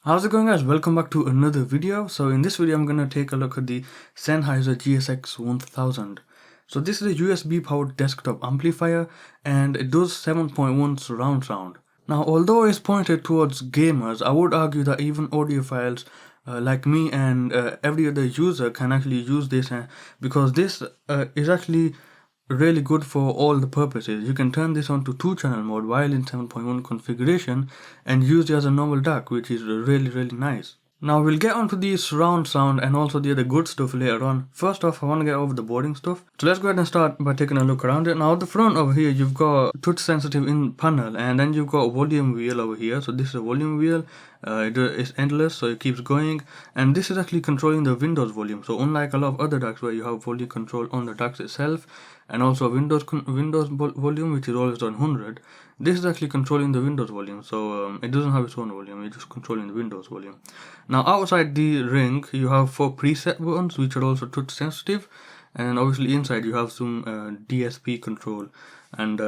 How's it going, guys? Welcome back to another video. So in this video I'm going to take a look at the Sennheiser GSX 1000. So this is a USB powered desktop amplifier and it does 7.1 surround sound. Now although it's pointed towards gamers, I would argue that even audiophiles like me and every other user can actually use this because this is actually really good for all the purposes. You can turn this on to 2-channel mode while in 7.1 configuration and use it as a normal DAC, which is really nice. Now we'll get onto the surround sound and also the other good stuff later on. First off, I want to get over the boarding stuff. So let's go ahead and start by taking a look around it. Now at the front over here, you've got touch sensitive in panel, and then you've got a volume wheel over here. So this is a volume wheel. It's endless, so it keeps going, and this is actually controlling the Windows volume. So unlike a lot of other DACs where you have volume control on the DACs itself and also Windows volume, which is always on 100, this is actually controlling the Windows volume. So it doesn't have its own volume, it's just controlling the Windows volume. Now outside the ring you have 4 preset buttons which are also touch sensitive, and obviously inside you have some DSP control, and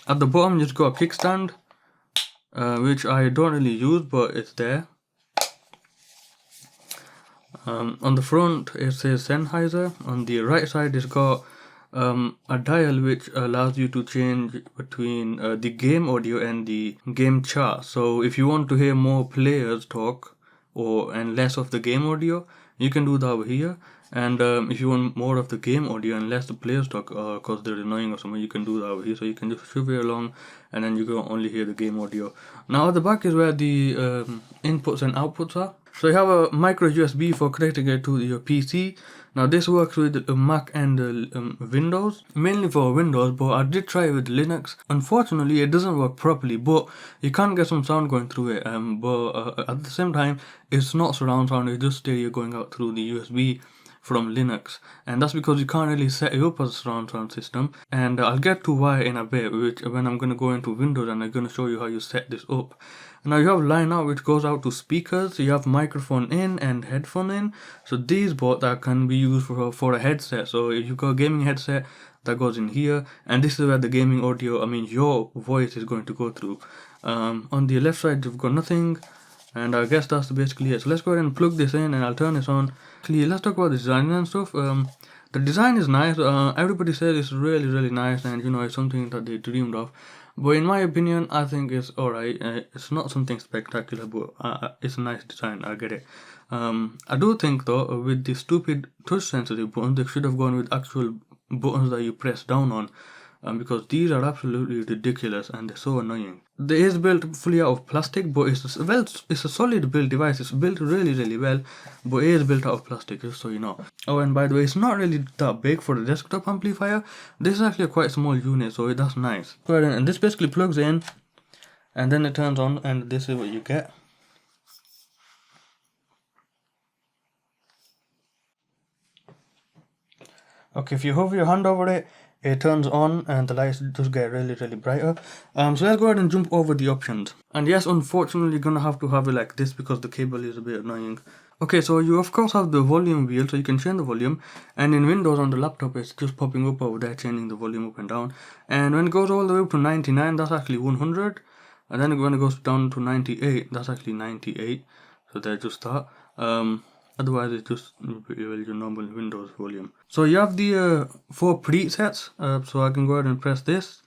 at the bottom you've got a kickstand, which I don't really use, but it's there. On the front it says Sennheiser. On the right side it's got a dial which allows you to change between the game audio and the game chart. So if you want to hear more players talk and less of the game audio, you can do that over here. And if you want more of the game audio and less the players talk because they're annoying or something, you can do that over here. So you can just shove it along and then you can only hear the game audio. Now at the back is where the inputs and outputs are. So you have a micro USB for connecting it to your PC. Now this works with Mac and Windows, mainly for Windows, but I did try it with Linux. Unfortunately it doesn't work properly, but you can get some sound going through it, but at the same time it's not surround sound, it's just stereo going out through the USB from Linux, and that's because you can't really set it up as a surround sound system, and I'll get to why in a bit, which when I'm going to go into Windows and I'm going to show you how you set this up. Now you have line out which goes out to speakers, you have microphone in and headphone in, so these both that can be used for a headset. So if you've got a gaming headset, that goes in here, and this is where the gaming audio, your voice is going to go through. On the left side you've got nothing, and I guess that's basically it. So let's go ahead and plug this in and I'll turn this on. Actually, let's talk about the design and stuff. The design is nice. Everybody says it's really nice, and it's something that they dreamed of. But in my opinion, I think it's alright. It's not something spectacular, but it's a nice design. I get it. I do think though, with the stupid touch sensitive buttons, they should have gone with actual buttons that you press down on. Because these are absolutely ridiculous and they're so annoying. It is built fully out of plastic, but it's a solid built device. It's built really well, but it is built out of plastic, just so you know. Oh, and by the way, it's not really that big for a desktop amplifier. This is actually a quite small unit, so that's nice. Go ahead, and this basically plugs in, and then it turns on, and this is what you get. Okay, if you hover your hand over it, it turns on and the lights just get really brighter. So let's go ahead and jump over the options. And yes, unfortunately you're gonna have to have it like this because the cable is a bit annoying. Okay, so you of course have the volume wheel, so you can change the volume, and in Windows on the laptop it's just popping up over there, changing the volume up and down. And when it goes all the way up to 99, that's actually 100, and then when it goes down to 98, that's actually 98. So there's just that. Otherwise it's just your normal Windows volume. So you have the 4 presets, so I can go ahead and press this,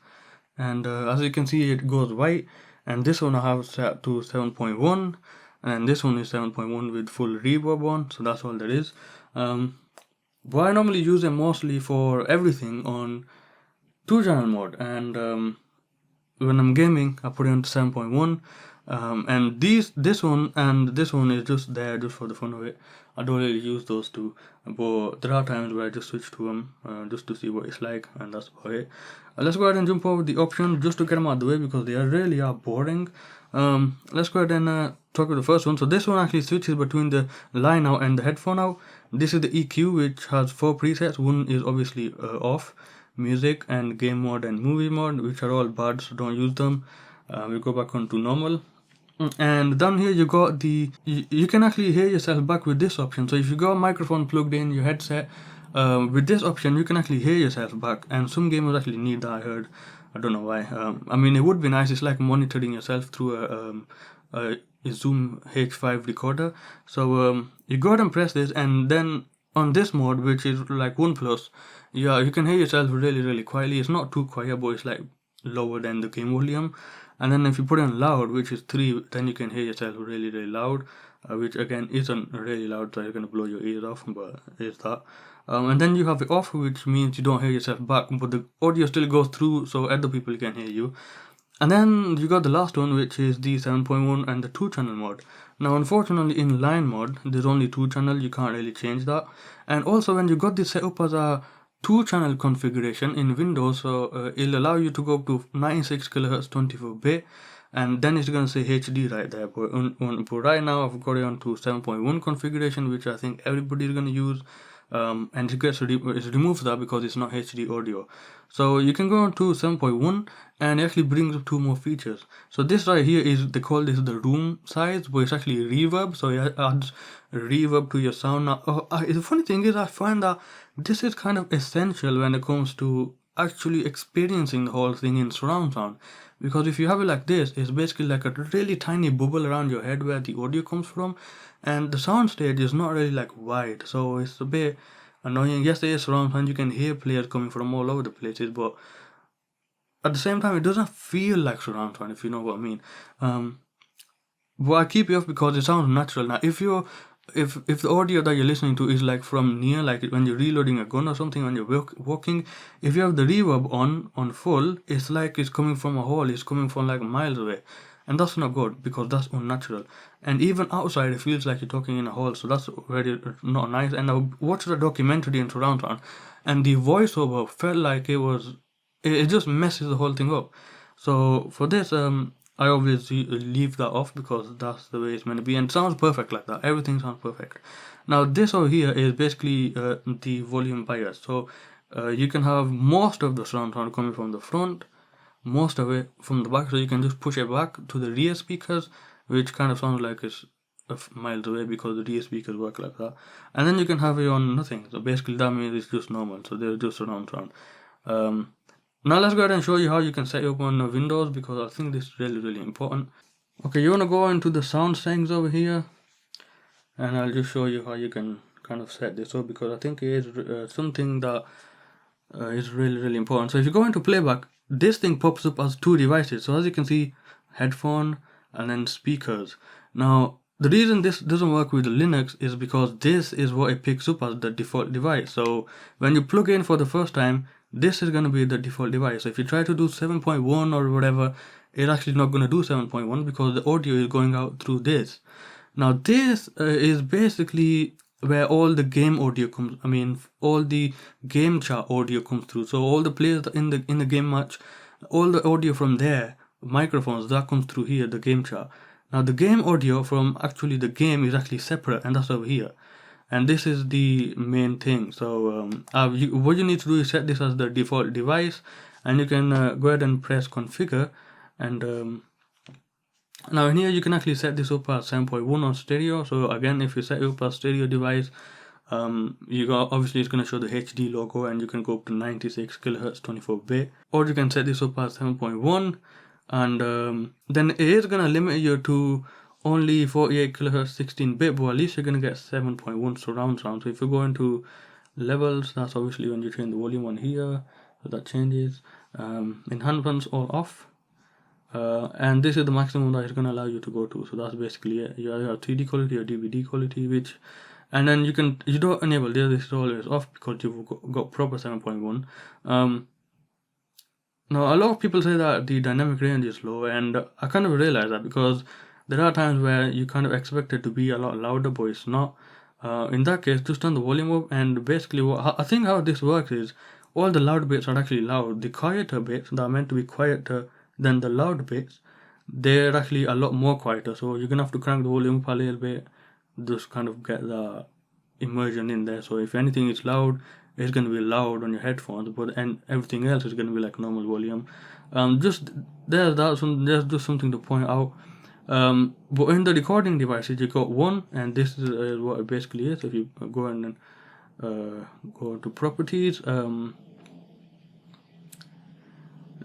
and as you can see it goes white, and this one I have set to 7.1, and this one is 7.1 with full reverb on, so that's all there is. But I normally use them mostly for everything on 2-channel mode, and when I'm gaming I put it on to 7.1. And this one and this one is just there just for the fun of it. I don't really use those two, but there are times where I just switch to them just to see what it's like, and that's about it. Let's go ahead and jump over the options just to get them out of the way because they really are boring. Let's go ahead and talk about the first one. So this one actually switches between the line out and the headphone out. This is the EQ, which has 4 presets. One is obviously off, music and game mode and movie mode, which are all bad, so don't use them. We go back on to normal. And down here you got you can actually hear yourself back with this option. So if you got a microphone plugged in your headset, with this option you can actually hear yourself back, and some gamers actually need that, I heard. I don't know why. It would be nice. It's like monitoring yourself through a Zoom H5 recorder. So you go ahead and press this, and then on this mode, which is like 1+, yeah, you can hear yourself really quietly. It's not too quiet, but it's like lower than the game volume. And then if you put in loud, which is 3, then you can hear yourself really loud, which again isn't really loud, so you're gonna blow your ears off, but it's that. And then you have it off, which means you don't hear yourself back, but the audio still goes through, so other people can hear you. And then you got the last one, which is the 7.1 and the 2-channel mode. Now, unfortunately, in line mode, there's only 2 channel. You can't really change that. And also, when you got this set up as a 2-channel configuration in Windows, so it'll allow you to go up to 96 kHz 24-bit, and then it's gonna say HD right there. But right now, I've got it on to 7.1 configuration, which I think everybody's gonna use. And it removes that because it's not HD audio. So you can go on to 7.1 and it actually brings up 2 more features. So this right here is, they call this the room size, but it's actually reverb. So it adds reverb to your sound. Now, the funny thing is, I find that this is kind of essential when it comes to actually experiencing the whole thing in surround sound. Because if you have it like this, it's basically like a really tiny bubble around your head where the audio comes from, and the sound stage is not really like wide, so it's a bit annoying. Yes, there is surround sound, you can hear players coming from all over the places, but at the same time it doesn't feel like surround sound, if you know what I mean. But I keep it off because it sounds natural. Now if the audio that you're listening to is like from near, like when you're reloading a gun or something when you're walking, if you have the reverb on full, it's like it's coming from a hole, it's coming from like miles away, and that's not good because that's unnatural. And even outside it feels like you're talking in a hole, so that's very not nice. And I watched a documentary in surround sound, and the voiceover felt like it just messes the whole thing up. So for this, I obviously leave that off because that's the way it's meant to be, and it sounds perfect like that. Everything sounds perfect. Now this over here is basically the volume bias. So you can have most of the surround sound coming from the front, most of it from the back, so you can just push it back to the rear speakers, which kind of sounds like it's miles away because the rear speakers work like that. And then you can have it on nothing, so basically that means it's just normal, so they're just surround sound. Now let's go ahead and show you how you can set it up on Windows, because I think this is really important. Okay, you want to go into the sound settings over here, and I'll just show you how you can kind of set this up, because I think it is something that is really important. So if you go into playback, this thing pops up as 2 devices. So as you can see, headphone and then speakers. Now the reason this doesn't work with the Linux is because this is what it picks up as the default device. So when you plug in for the first time, this is going to be the default device. So if you try to do 7.1 or whatever, it's actually not going to do 7.1 because the audio is going out through this. Now this is basically where all the game audio comes, all the game chat audio comes through. So all the players in the game match, all the audio from there, microphones, that comes through here, the game chat. Now the game audio from actually the game is actually separate, and that's over here. And this is the main thing. So what you need to do is set this as the default device, and you can go ahead and press configure, and now in here you can actually set this up as 7.1 on stereo. So again, if you set it up as stereo device, you got, obviously it's going to show the HD logo, and you can go up to 96 kHz 24-bit, or you can set this up as 7.1, and then it is going to limit you to only 48 kHz 16-bit, but at least you're going to get 7.1 surround sound. So if you go into levels, that's obviously when you change the volume on here, so that changes. Enhancements all off. And this is the maximum that it's going to allow you to go to. So that's basically it. You have 3D quality or DVD quality, and then you don't enable this is always off because you've got proper 7.1. Now a lot of people say that the dynamic range is low, and I kind of realize that because there are times where you kind of expect it to be a lot louder, but it's not. In that case, just turn the volume up, and basically I think how this works is all the loud bits are actually loud. The quieter bits that are meant to be quieter than the loud bits, they're actually a lot more quieter. So you're gonna have to crank the volume up a little bit, just kind of get the immersion in there. So if anything is loud, it's gonna be loud on your headphones, and everything else is gonna be like normal volume. There's just something to point out. But in the recording devices, you got one, and this is what it basically is. If you go and go to properties,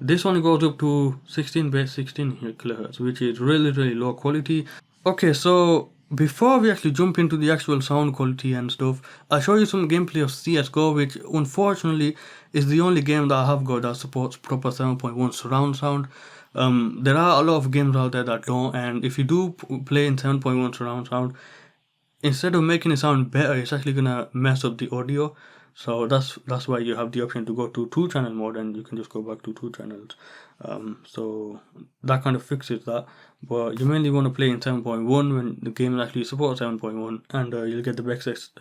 this one goes up to 16-bit 16 kHz, which is really low quality. Okay, so before we actually jump into the actual sound quality and stuff, I'll show you some gameplay of Csgo, which unfortunately is the only game that I have got that supports proper 7.1 surround sound. There are a lot of games out there that don't, and if you do play in 7.1 surround sound, instead of making it sound better, it's actually gonna mess up the audio. So that's why you have the option to go to 2-channel mode, and you can just go back to 2 channels. So that kind of fixes that. But you mainly want to play in 7.1 when the game actually supports 7.1, and you'll get the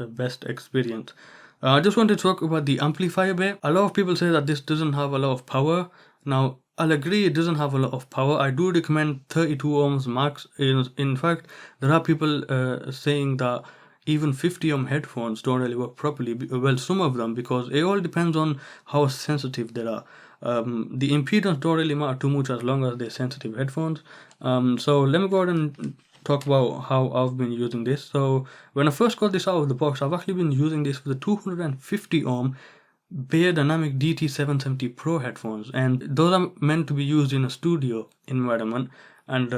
best experience. I just want to talk about the amplifier bit. A lot of people say that this doesn't have a lot of power. Now, I'll agree it doesn't have a lot of power. I do recommend 32 ohms max. In fact, there are people saying that even 50 ohm headphones don't really work properly. Well, some of them, because it all depends on how sensitive they are. The impedance don't really matter too much as long as they're sensitive headphones. So let me go ahead and talk about how I've been using this. So when I first got this out of the box, I've actually been using this with the 250 ohm Bayer Dynamic DT770 Pro headphones, and those are meant to be used in a studio environment, and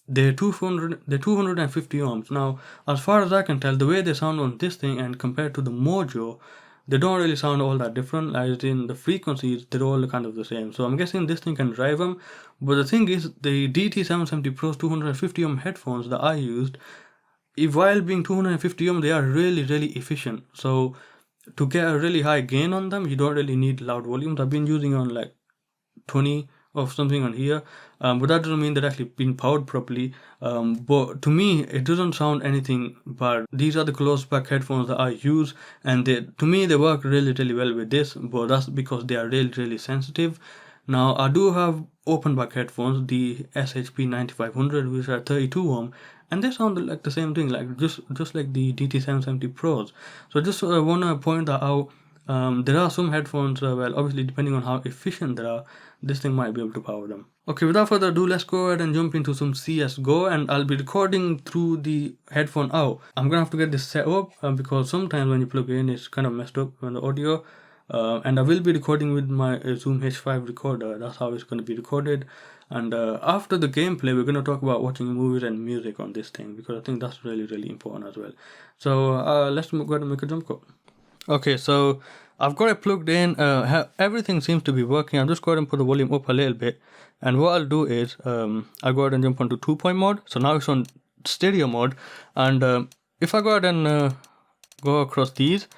they're 250 ohms. Now, as far as I can tell, the way they sound on this thing and compared to the Mojo, they don't really sound all that different. As in the frequencies, they're all kind of the same. So I'm guessing this thing can drive them. But the thing is, the DT770 Pro's 250 ohm headphones that I used, if while being 250 ohm, they are really efficient. So to get a really high gain on them, you don't really need loud volumes. I've been using on like 20 or something on here, but that doesn't mean they're actually being powered properly. But to me, it doesn't sound anything bad. These are the closed back headphones that I use, and to me they work really well with this, but that's because they are really sensitive. Now, I do have open back headphones, the SHP 9500, which are 32 ohm, and they sound like the same thing, like just like the DT770 Pros. So just want to point that out. There are some headphones, well, obviously depending on how efficient they are, this thing might be able to power them. Okay, without further ado, let's go ahead and jump into some Csgo, and I'll be recording through the headphone out. I'm gonna have to get this set up because sometimes when you plug it in, it's kind of messed up on the audio. And I will be recording with my Zoom H5 recorder. That's how it's going to be recorded. And after the gameplay, we're going to talk about watching movies and music on this thing, because I think that's really important as well. So let's go ahead and make a jump cut. Okay, so I've got it plugged in. Everything seems to be working. I'll just go ahead and put the volume up a little bit. And what I'll do is I'll go ahead and jump onto 2-point mode. So now it's on stereo mode. And if I go ahead and go across these,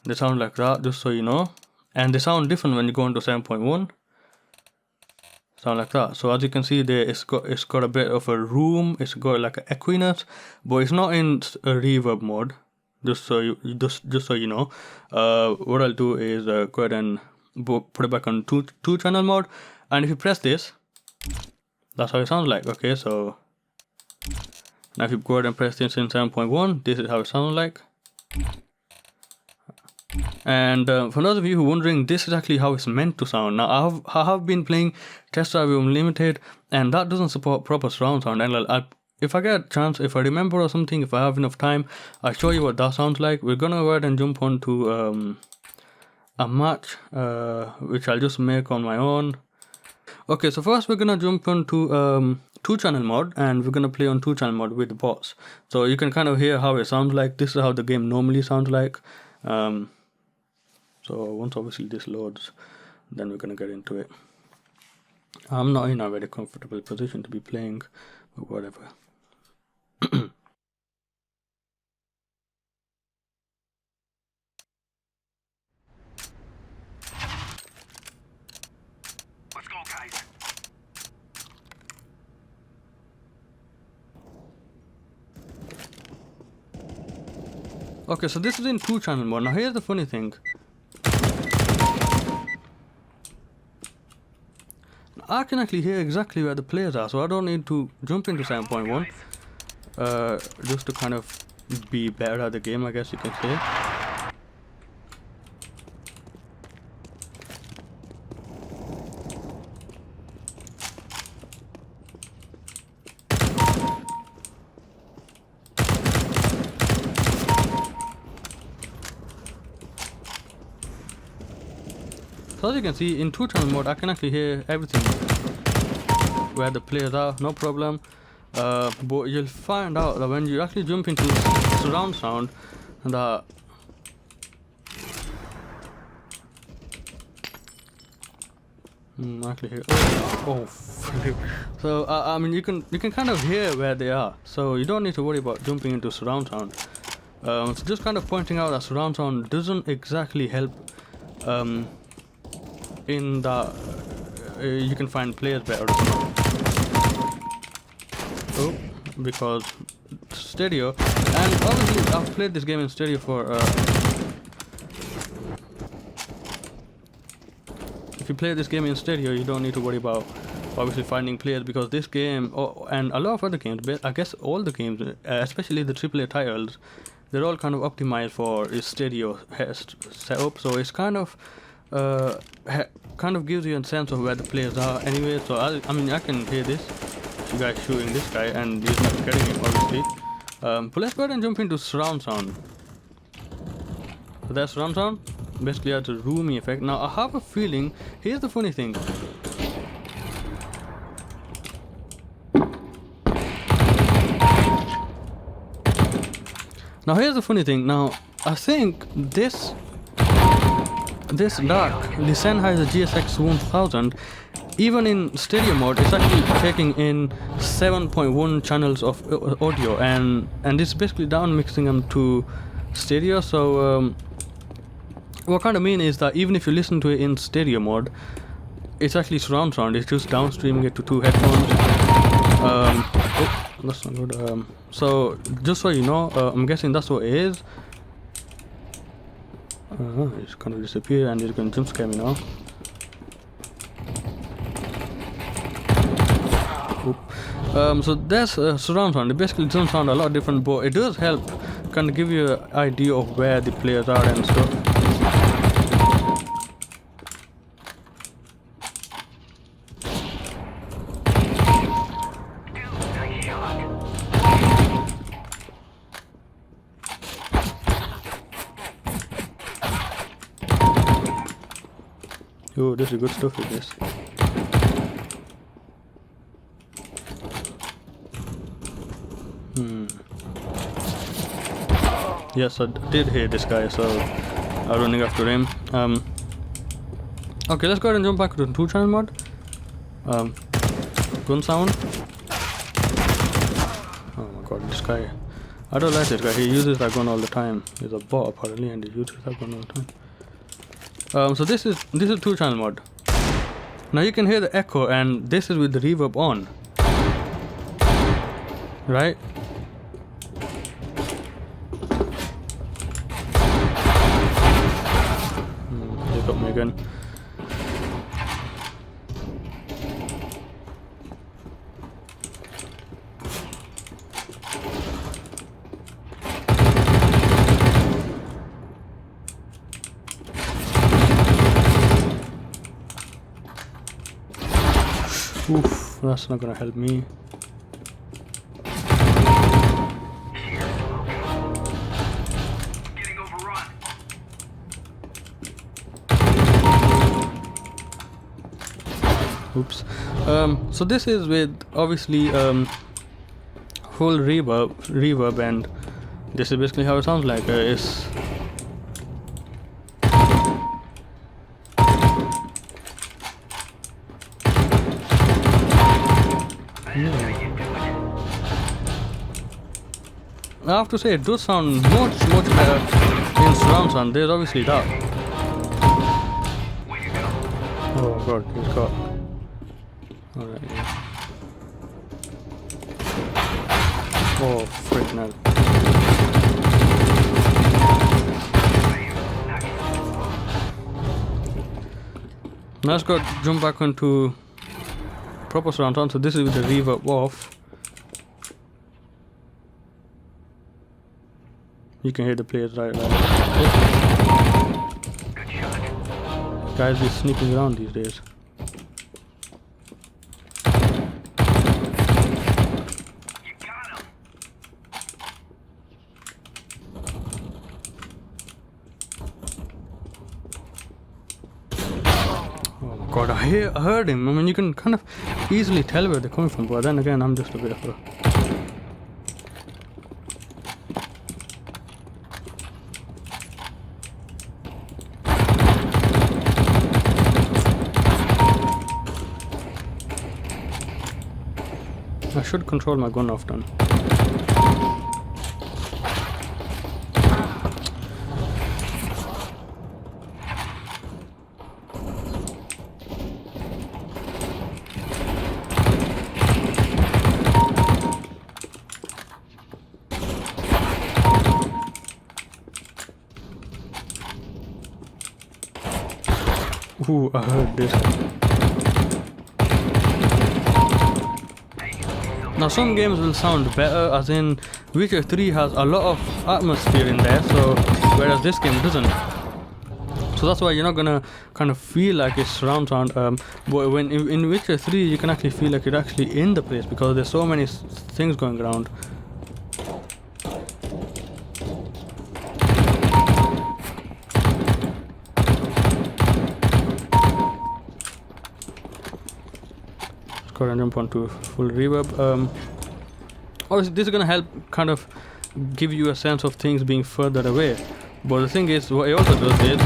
they sound like that, just so you know. And they sound different when you go into 7.1. Sound like that. So as you can see there, it's got a bit of a room. It's got like an equiness, but it's not in reverb mode. Just so you know. What I'll do is go ahead and put it back on two channel mode. And if you press this, that's how it sounds like. Okay, so now if you go ahead and press this in 7.1, this is how it sounds like. And for those of you who are wondering, this is actually how it's meant to sound. Now I have been playing Test Drive Unlimited, and that doesn't support proper surround sound. And if I get a chance, if I remember or something, if I have enough time, I'll show you what that sounds like. We're gonna go ahead and jump onto a match, which I'll just make on my own. Okay, so first we're gonna jump onto 2-channel mode, and we're gonna play on 2-channel mode with the bots. So you can kind of hear how it sounds like. This is how the game normally sounds like. So once obviously this loads, then we're gonna get into it. I'm not in a very comfortable position to be playing, but whatever. Let's go, guys. Okay, so this is in 2-channel mode. Now here's the funny thing. I can actually hear exactly where the players are, so I don't need to jump into 7.1 just to kind of be better at the game, I guess you can say. So as you can see, in 2-channel mode, I can actually hear everything, where the players are, no problem. But you'll find out that when you actually jump into surround sound, that actually here. Oh, flip. So I mean, you can kind of hear where they are, so you don't need to worry about jumping into surround sound. So just kind of pointing out that surround sound doesn't exactly help in that you can find players better. Oh, because stereo, and obviously I've played this game in stereo for. If you play this game in stereo, you don't need to worry about obviously finding players, because this game and a lot of other games, I guess all the games, especially the AAA titles, they're all kind of optimized for a stereo setup. So it's kind of gives you a sense of where the players are anyway. So I mean I can hear this guy shooting this guy and he's not getting him obviously. But let's go ahead and jump into surround sound. So that's surround sound. Basically has a roomy effect. Now I have a feeling, here's the funny thing. Now I think this DAC, the Sennheiser GSX 1000, even in stereo mode, it's actually taking in 7.1 channels of audio, and it's basically down mixing them to stereo. So what kind of mean is that even if you listen to it in stereo mode, it's actually surround sound. It's just downstreaming it to two headphones. Oh, that's not good. So just so you know, I'm guessing that's what it is. It's gonna disappear and it's gonna jump scare me now. So that's surround sound. It basically doesn't sound a lot different, but it does help kind of give you an idea of where the players are and stuff. Oh, this is good stuff with this. Yes, I did hear this guy, so I'm running after him. Okay, let's go ahead and jump back to the 2-channel mode. Gun sound. Oh my god, this guy. I don't like this guy, he uses that gun all the time. He's a bot apparently, and he uses that gun all the time. So this is 2-channel mode. Now you can hear the echo, and this is with the reverb on, right? They got me again. Oof, that's not gonna help me. Getting overrun. Oops. So this is with obviously full reverb, and this is basically how it sounds like. It's I have to say, it does sound much better in surround sound. There's obviously that. Oh god, he's got. Alright, yeah. Oh, freaking hell. Now let's go jump back onto proper surround sound. So this is with the reverb off. You can hear the players right there. Guys be sneaking around these days. You got him. Oh my god, I heard him. I mean, you can kind of easily tell where they're coming from, but then again, I'm just a bit of a should control my gun often. Ooh, I heard this. Now some games will sound better, as in Witcher 3 has a lot of atmosphere in there, so whereas this game doesn't. So that's why you're not gonna kind of feel like it's surround sound. But when in Witcher 3 you can actually feel like you're actually in the place because there's so many things going around. Go and jump onto full reverb. Obviously this is gonna help kind of give you a sense of things being further away, but the thing is what it also does is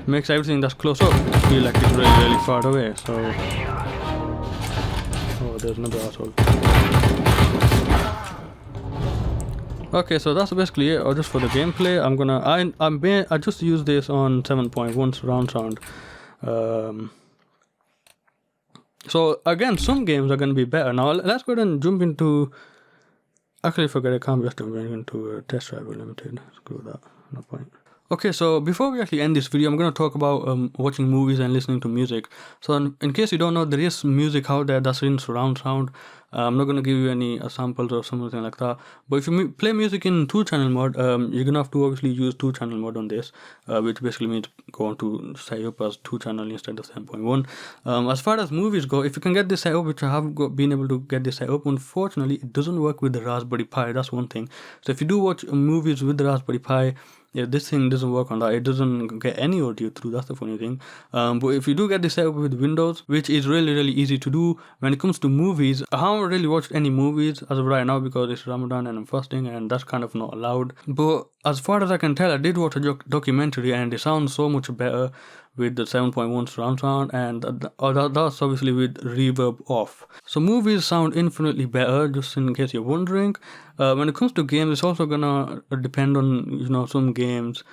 makes everything that's close up feel like it's really far away. So oh, there's another asshole. Okay, so that's basically it. Or just for the gameplay, I just use this on 7.1 surround sound. So again, some games are going to be better. Now let's go ahead and jump into. Actually, forget it. Can't just jump into Test Drive Limited. Screw that. No point. Okay, so before we actually end this video, I'm going to talk about watching movies and listening to music. So in case you don't know, there is music out there that's in surround sound. I'm not going to give you any samples or something like that. But if you play music in 2-channel mode, you're going to have to obviously use 2-channel mode on this, which basically means going to set up as 2-channel instead of 7.1. As far as movies go, if you can get this set up, which I have been able to get this set up, unfortunately, it doesn't work with the Raspberry Pi. That's one thing. So if you do watch movies with the Raspberry Pi, yeah, this thing doesn't work on that. It doesn't get any audio through. That's the funny thing. But if you do get this set up with Windows, which is really easy to do, when it comes to movies, I haven't really watched any movies as of right now because it's Ramadan and I'm fasting, and that's kind of not allowed. But as far as I can tell, I did watch a documentary and it sounds so much better with the 7.1 surround sound, and that's obviously with reverb off. So movies sound infinitely better, just in case you're wondering. When it comes to games, it's also gonna depend on some games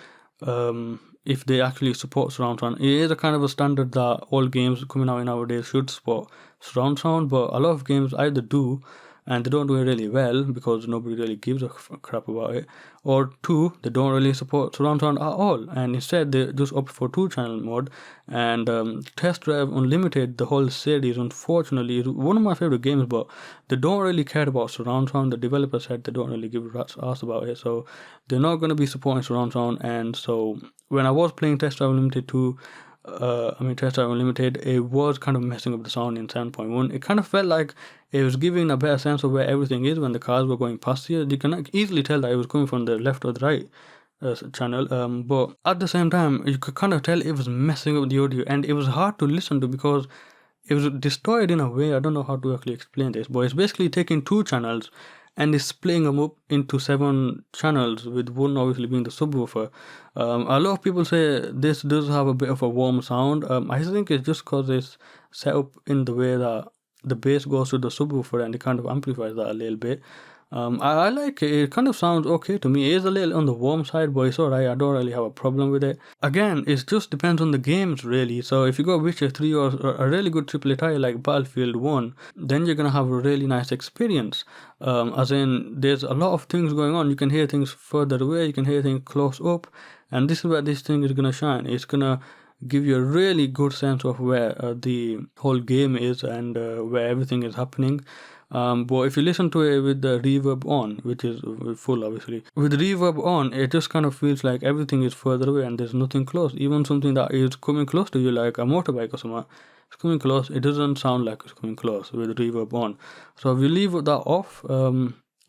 if they actually support surround sound. It is a kind of a standard that all games coming out nowadays should support surround sound, but a lot of games either do and they don't do it really well because nobody really gives a crap about it, or 2, they don't really support surround sound at all, and instead they just opt for 2-channel mode. And Test Drive Unlimited, the whole series, unfortunately is one of my favorite games, but they don't really care about surround sound. The developer said they don't really give a rat's ass about it, so they're not going to be supporting surround sound. And so when I was playing Test Drive Unlimited 2, Test Drive Unlimited, it was kind of messing up the sound in 7.1. It kind of felt like it was giving a better sense of where everything is when the cars were going past you. You can easily tell that it was coming from the left or the right channel, but at the same time, you could kind of tell it was messing up the audio, and it was hard to listen to because it was distorted in a way. I don't know how to actually explain this, but it's basically taking 2 channels and is splitting them up into 7 channels, with one obviously being the subwoofer. A lot of people say this does have a bit of a warm sound. I think it's just because it's set up in the way that the bass goes to the subwoofer and it kind of amplifies that a little bit. I like it. It kind of sounds okay to me. It is a little on the warm side, but it's alright. I don't really have a problem with it. Again, it just depends on the games, really. So if you got Witcher 3 or a really good AAA title like Battlefield 1, then you're going to have a really nice experience. As in, there's a lot of things going on. You can hear things further away. You can hear things close up. And this is where this thing is going to shine. It's going to give you a really good sense of where the whole game is and where everything is happening. But if you listen to it with the reverb on, which is full obviously, with the reverb on, it just kind of feels like everything is further away and there's nothing close. Even something that is coming close to you, like a motorbike or something, it's coming close, it doesn't sound like it's coming close with the reverb on. So if you leave that off,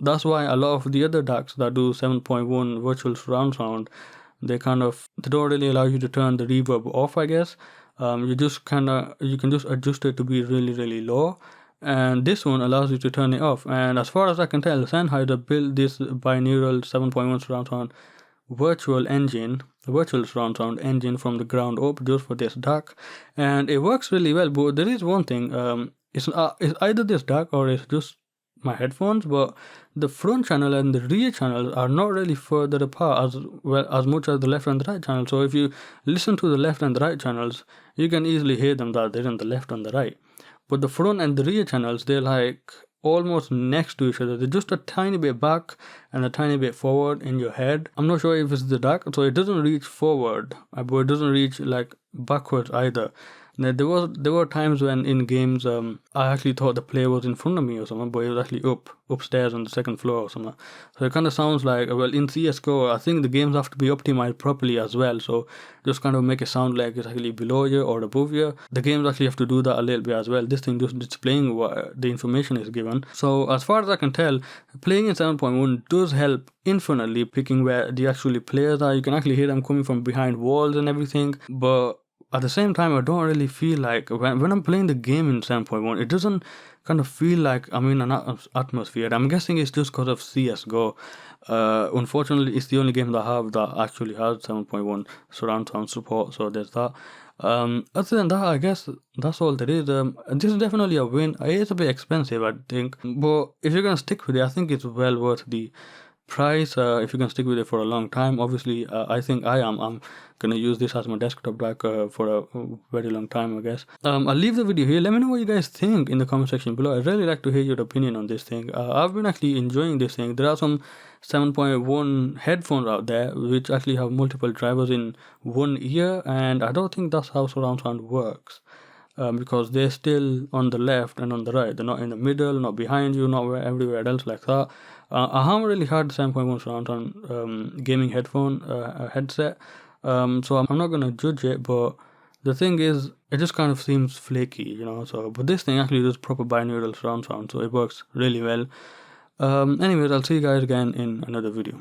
that's why a lot of the other DACs that do 7.1 virtual surround sound, they don't really allow you to turn the reverb off, I guess. You can just adjust it to be really low, and this one allows you to turn it off. And as far as I can tell, Sennheiser built this binaural 7.1 surround sound virtual surround sound engine from the ground up just for this DAC, and it works really well. But there is one thing, it's either this DAC or it's just my headphones, but the front channel and the rear channels are not really further apart as well as much as the left and the right channel. So if you listen to the left and the right channels, you can easily hear them that they're on the left and the right. But the front and the rear channels, they're like almost next to each other. They're just a tiny bit back and a tiny bit forward in your head. I'm not sure if it's the DAC, so it doesn't reach forward, but it doesn't reach like backwards either. Now, there were times when in games I actually thought the player was in front of me or something, but it was actually upstairs on the second floor or something. So it kind of sounds like, well, in Csgo, I think the games have to be optimized properly as well. So just kind of make it sound like it's actually below you or above you. The games actually have to do that a little bit as well. This thing just displaying what the information is given. So as far as I can tell, playing in 7.1 does help infinitely picking where the actually players are. You can actually hear them coming from behind walls and everything, but at the same time, I don't really feel like when I'm playing the game in 7.1, it doesn't kind of feel like I'm in an atmosphere. I'm guessing it's just because of CSGO. Unfortunately, it's the only game that I have that actually has 7.1 surround sound support, so there's that. Other than that, I guess that's all there is. This is definitely a win. It is a bit expensive, I think, but if you're gonna stick with it, I think it's well worth the price. If you can stick with it for a long time, obviously I think I'm gonna use this as my desktop DAC for a very long time, I guess. I'll leave the video here. Let me know what you guys think in the comment section below. I'd really like to hear your opinion on this thing. I've been actually enjoying this thing. There are some 7.1 headphones out there which actually have multiple drivers in one ear, and I don't think that's how surround sound works. Because they're still on the left and on the right. They're not in the middle, not behind you, not everywhere else like that. I haven't really had 7.1 surround sound gaming headphone headset, so I'm not gonna judge it. But the thing is, it just kind of seems flaky, you know. So, but this thing actually does proper binaural surround sound, so it works really well. Anyways, I'll see you guys again in another video.